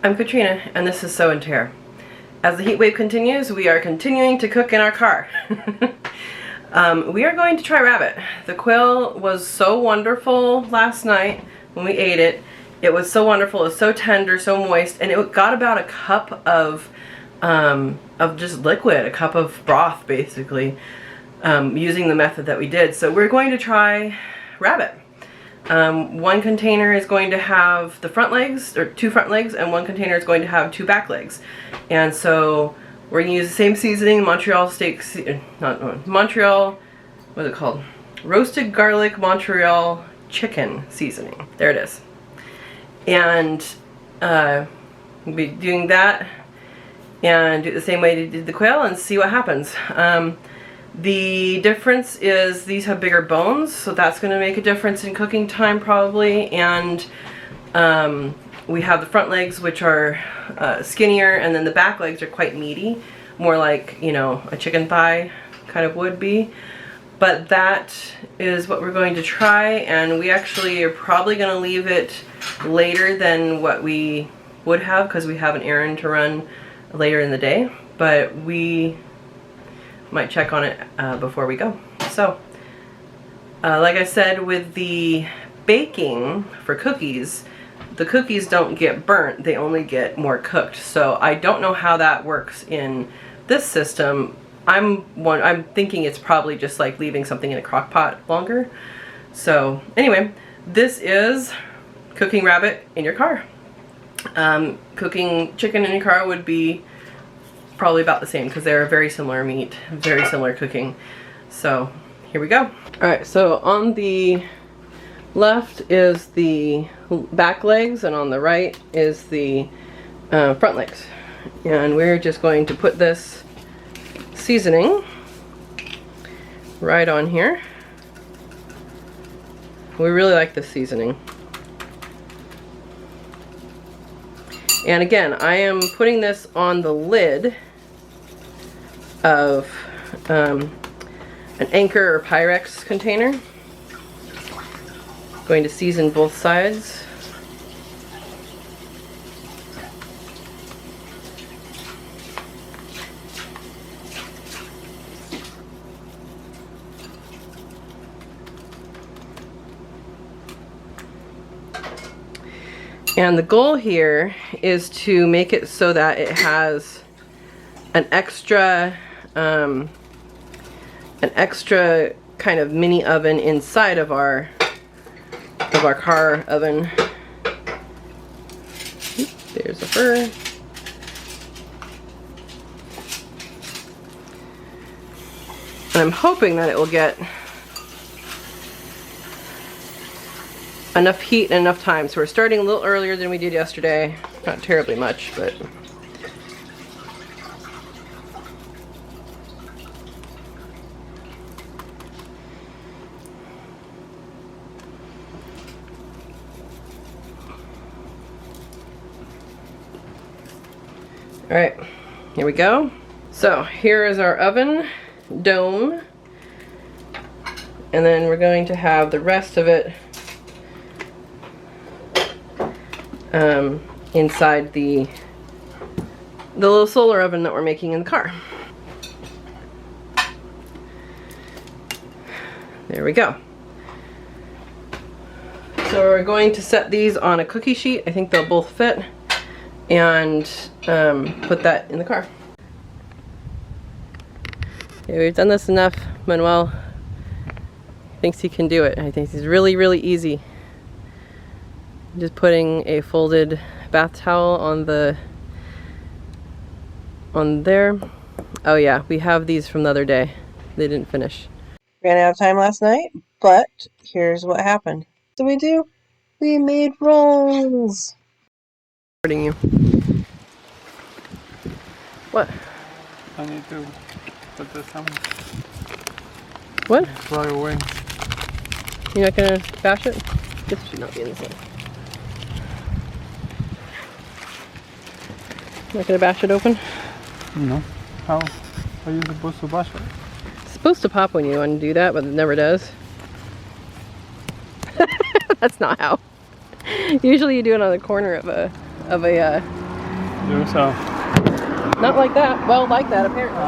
I'm Katrina, and this is Sew and Tare. As the heat wave continues, we are continuing to cook in our car. We are going to try rabbit. The quail was so wonderful last night when we ate it. It was so wonderful, it was so tender, so moist, and it got about a cup of just liquid, a cup of broth basically, using the method that we did. So we're going to try rabbit. One container is going to have the front legs, or 2 front legs, and one container is going to have 2 back legs. And so we're going to use the same seasoning, Montreal steak, Montreal, what is it called? Roasted garlic Montreal chicken seasoning. There it is. And we'll be doing that and do it the same way we did the quail and see what happens. The difference is these have bigger bones, so that's going to make a difference in cooking time probably. And we have the front legs, which are skinnier, and then the back legs are quite meaty, more like, you know, a chicken thigh kind of would be. But that is what we're going to try, and we actually are probably going to leave it later than what we would have because we have an errand to run later in the day. But we might check on it before we go. So, like I said, with the baking for cookies, the cookies don't get burnt, they only get more cooked. So I don't know how that works in this system. I'm thinking it's probably just like leaving something in a crock pot longer. So anyway, this is cooking rabbit in your car. Cooking chicken in your car would be probably about the same because they're a very similar meat, very similar cooking. So here we go. Alright, so on the left is the back legs and on the right is the front legs. And we're just going to put this seasoning right on here. We really like this seasoning. And again, I am putting this on the lid of an Anchor or Pyrex container. Going to season both sides. And the goal here is to make it so that it has an extra kind of mini oven inside of our car oven. There's a fur. And I'm hoping that it will get enough heat and enough time. So we're starting a little earlier than we did yesterday. Not terribly much, but alright, here we go. So here is our oven dome, and then we're going to have the rest of it inside the little solar oven that we're making in the car. There we go. So we're going to set these on a cookie sheet. I think they'll both fit, and put that in the car. Okay, we've done this enough. Manuel thinks he can do it. I think it's really, really easy. Just putting a folded bath towel on there. Oh yeah, we have these from the other day. They didn't finish. Ran out of time last night, but here's what happened. What did we do? We made rolls. You. What? I need to put this on. What? Fly away. You're not gonna bash it? This should not be in the sun. Not gonna bash it open? No. How are you supposed to bash it? It's supposed to pop when you undo that, but it never does. That's not how. Usually you do it on the corner of a do so. Not like that. Well, like that apparently.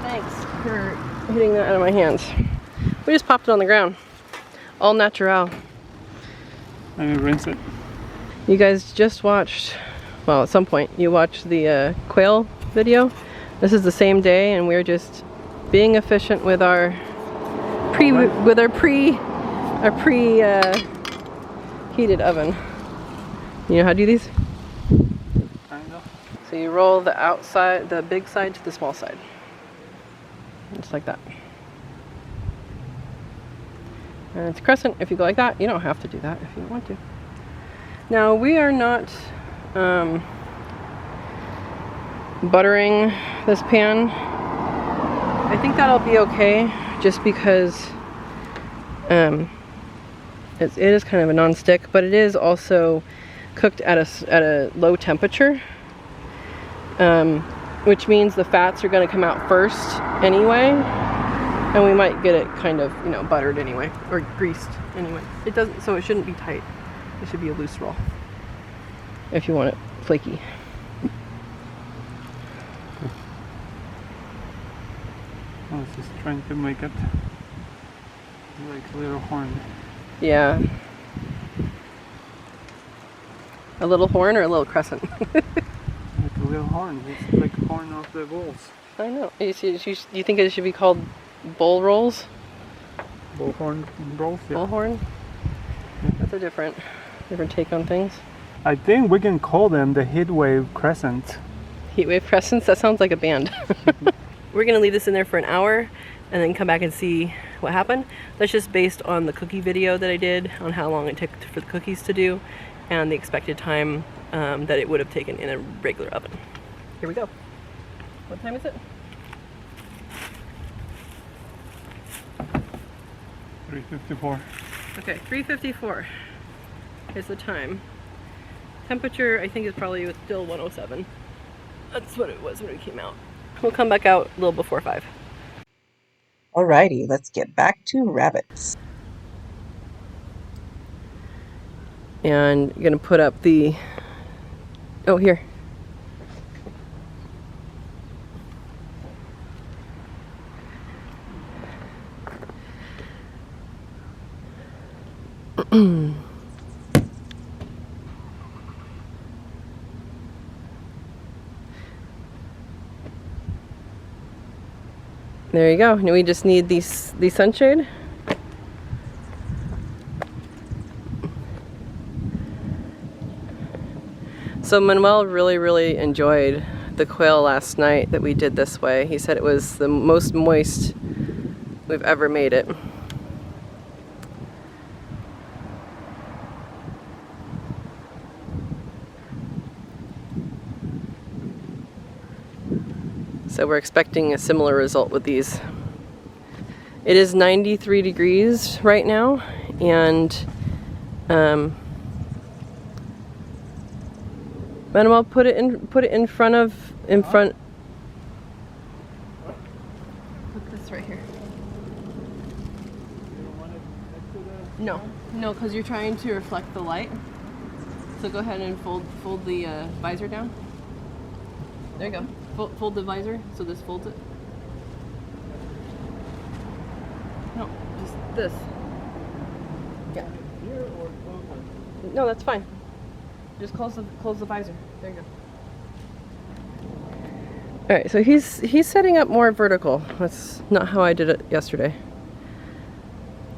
Thanks for hitting that out of my hands. We just popped it on the ground. All natural. Let me rinse it. You guys just watched, well, at some point, you watched the quail video. This is the same day, and we're just being efficient with our heated oven. You know how to do these? Kind of. So you roll the outside, the big side to the small side. Just like that. And it's crescent. If you go like that, you don't have to do that if you don't want to. Now we are not buttering this pan. I think that'll be okay, just because it is kind of a non-stick, but it is also cooked at a low temperature, which means the fats are going to come out first anyway, and we might get it kind of, you know, buttered anyway, or greased anyway. It doesn't, so it shouldn't be tight. It should be a loose roll if you want it flaky. I was just trying to make it like a little horn. Yeah. A little horn or a little crescent? Like a little horn. It's like a horn of the bulls. I know. You think it should be called bull rolls? Bullhorn rolls, yeah. Bullhorn? That's a different take on things. I think we can call them the Heatwave Crescent. Heatwave Crescents? That sounds like a band. We're going to leave this in there for an hour and then come back and see what happened. That's just based on the cookie video that I did on how long it took for the cookies to do and the expected time that it would have taken in a regular oven. Here we go. What time is it? 354. Okay, 3:54 is the time. Temperature, I think, is probably still 107. That's what it was when it came out. We'll come back out a little before 5. Alrighty, let's get back to rabbits. And you're gonna put up the, oh, here. There you go. Now we just need the sunshade. So Manuel really enjoyed the quail last night that we did this way. He said it was the most moist we've ever made it. So we're expecting a similar result with these. It is 93 degrees right now, and Manuel, put it in front. Put this right here. No, because you're trying to reflect the light. So go ahead and fold the visor down. There you go. Fold the visor so this folds it. No, just this. Yeah. Here or closer? No, that's fine. Just close the visor. There you go. All right, so he's setting up more vertical. That's not how I did it yesterday.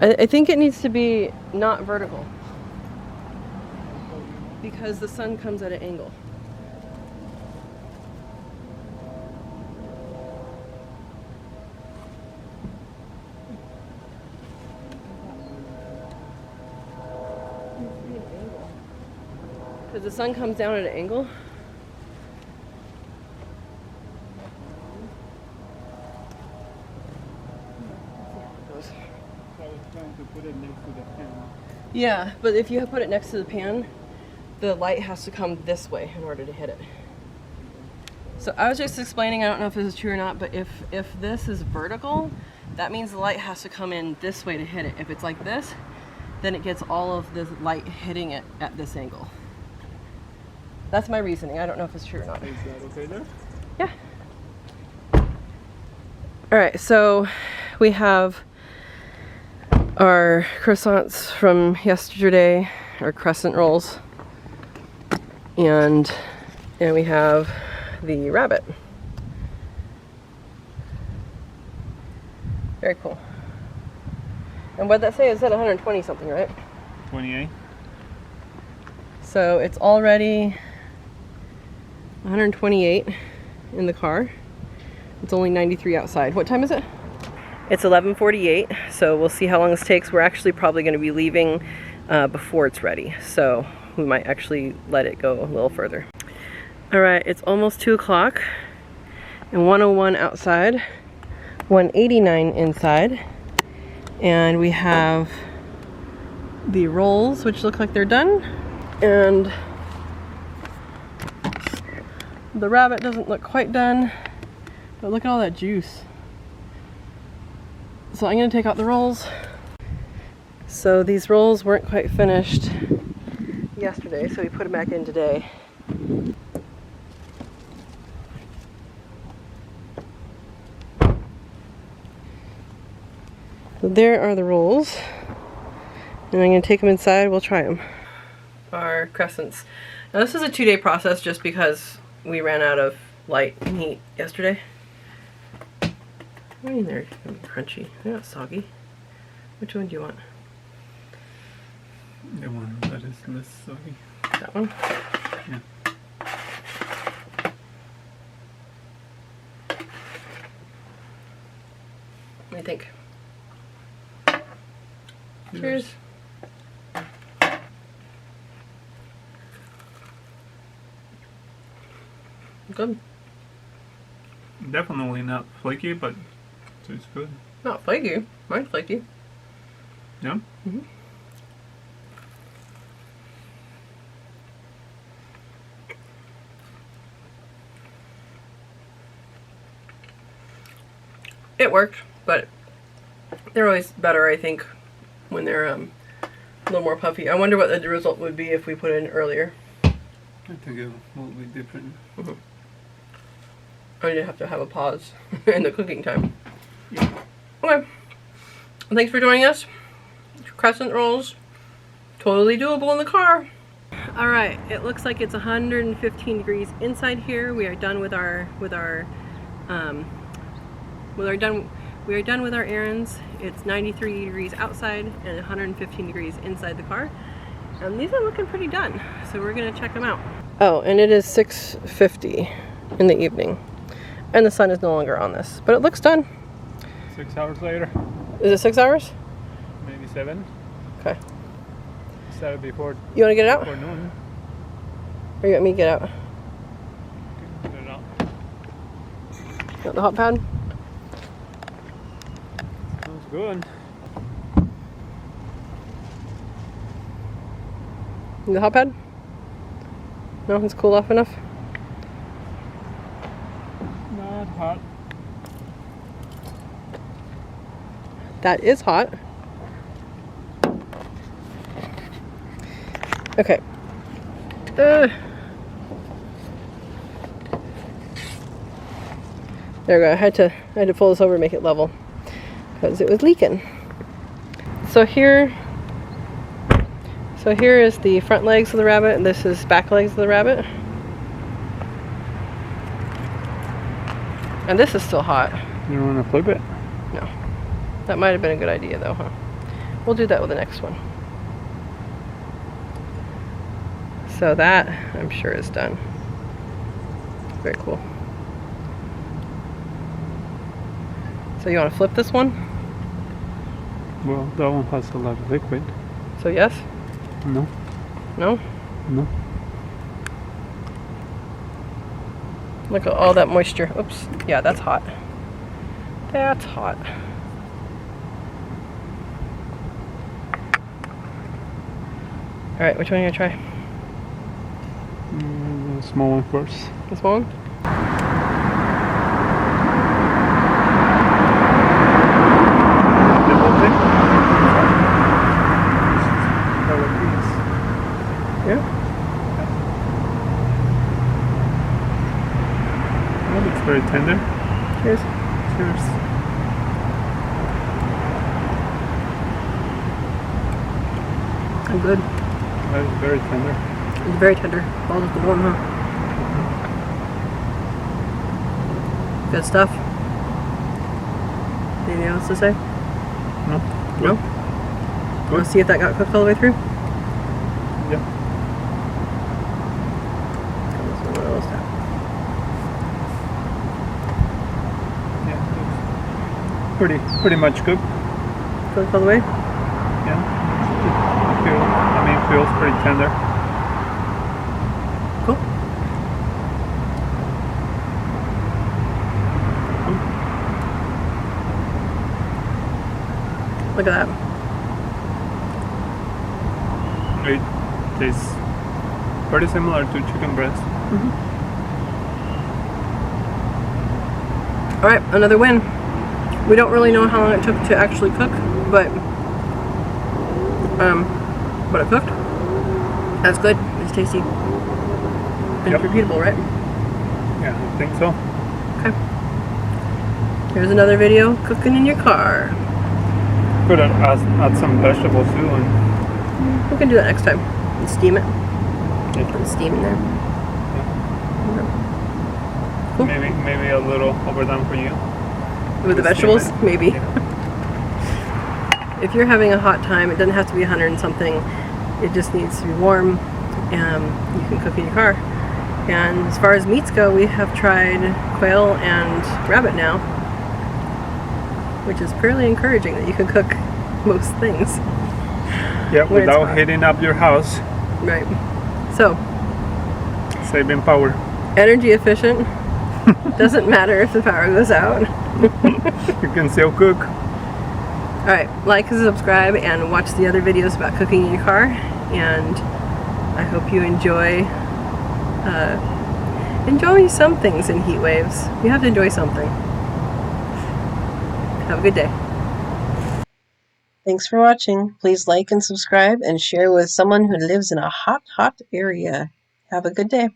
I think it needs to be not vertical because the sun comes at an angle. Because the sun comes down at an angle. I was trying to put it next to the pan. Yeah, but if you put it next to the pan, the light has to come this way in order to hit it. So I was just explaining, I don't know if this is true or not, but if this is vertical, that means the light has to come in this way to hit it. If it's like this, then it gets all of the light hitting it at this angle. That's my reasoning. I don't know if it's true or not. Is that okay there? Yeah. All right, so we have our croissants from yesterday, our Crescent rolls, and we have the rabbit. Very cool. And what'd that say? It said 120 something, right? 28. So it's already 128 in the car. It's only 93 outside. What time is it? It's 11:48, so we'll see how long this takes. We're actually probably going to be leaving before it's ready, so we might actually let it go a little further. All right, it's almost 2 o'clock and 101 outside, 189 inside, and we have the rolls, which look like they're done, and the rabbit doesn't look quite done, but look at all that juice. So I'm going to take out the rolls. So these rolls weren't quite finished yesterday, so we put them back in today. So there are the rolls, and I'm going to take them inside. We'll try them. Our crescents. Now this is a 2-day process just because we ran out of light and heat yesterday. I mean, they're crunchy. They're not soggy. Which one do you want? The one that is less soggy. That one? Yeah. What do you think? Cheers. Good. Definitely not flaky, but it's good. Not flaky. Mine's flaky. Yeah? Mm-hmm. It worked, but they're always better, I think, when they're a little more puffy. I wonder what the result would be if we put it in earlier. I think it will be different. Mm-hmm. I just have to have a pause in the cooking time. Yeah. Okay. Well, thanks for joining us. Crescent rolls, totally doable in the car. All right, it looks like it's 115 degrees inside here. We are done with our errands. It's 93 degrees outside and 115 degrees inside the car. And these are looking pretty done, so we're gonna check them out. Oh, and it is 6:50 in the evening, and the sun is no longer on this, but it looks done. 6 hours later. Is it 6 hours? Maybe 7. Okay. 7 before. You want to get it out? Before noon. Or you want me to get out? Get it out. You want the hot pad? Sounds good. The hot pad? No, it's cool off enough. Not hot. That is hot. Okay. There we go. I had to pull this over and make it level because it was leaking. So here is the front legs of the rabbit, and this is back legs of the rabbit. And this is still hot. You don't want to flip it? No. That might have been a good idea though, huh? We'll do that with the next one. So that, I'm sure, is done. Very cool. So you want to flip this one? Well, that one has a lot of liquid. So yes? No. No? No. Look at all that moisture. Oops. Yeah, that's hot. That's hot. Alright, which one are you going to try? The small one first. The small one? Yeah? very tender. Cheers. Cheers. I'm good. That is very tender. It's very tender. All at the bone, huh? Good stuff. Anything else to say? No? No? Want to see if that got cooked all the way through? Yeah. Yeah. Pretty much cooked. Cooked all the way? Yeah. Feels pretty tender. Cool. Look at that. It tastes pretty similar to chicken breast. Alright, another win. We don't really know how long it took to actually cook, but it cooked. That's good. It's tasty. And Yep. repeatable, right? Yeah, I think so. Okay. Here's another video cooking in your car. Could add some vegetables too, and We can do that next time. And steam it. yeah. Put the steam in there. Cool. Maybe a little overdone for you. With the Steam vegetables? it. Maybe. Yeah. If you're having a hot time, it doesn't have to be 100 and something. It just needs to be warm. You can cook in your car. And as far as meats go, we have tried quail and rabbit now, which is fairly encouraging that you can cook most things. Yeah, when it's without hot. heating up your house, Right. So, saving power. energy efficient. Doesn't matter if the power goes out. You can still cook. Alright, like and subscribe and watch the other videos about cooking in your car. And I hope you enjoy some things in heat waves. You have to enjoy something. Have a good day. Thanks for watching. Please like and subscribe and share with someone who lives in a hot area. Have a good day.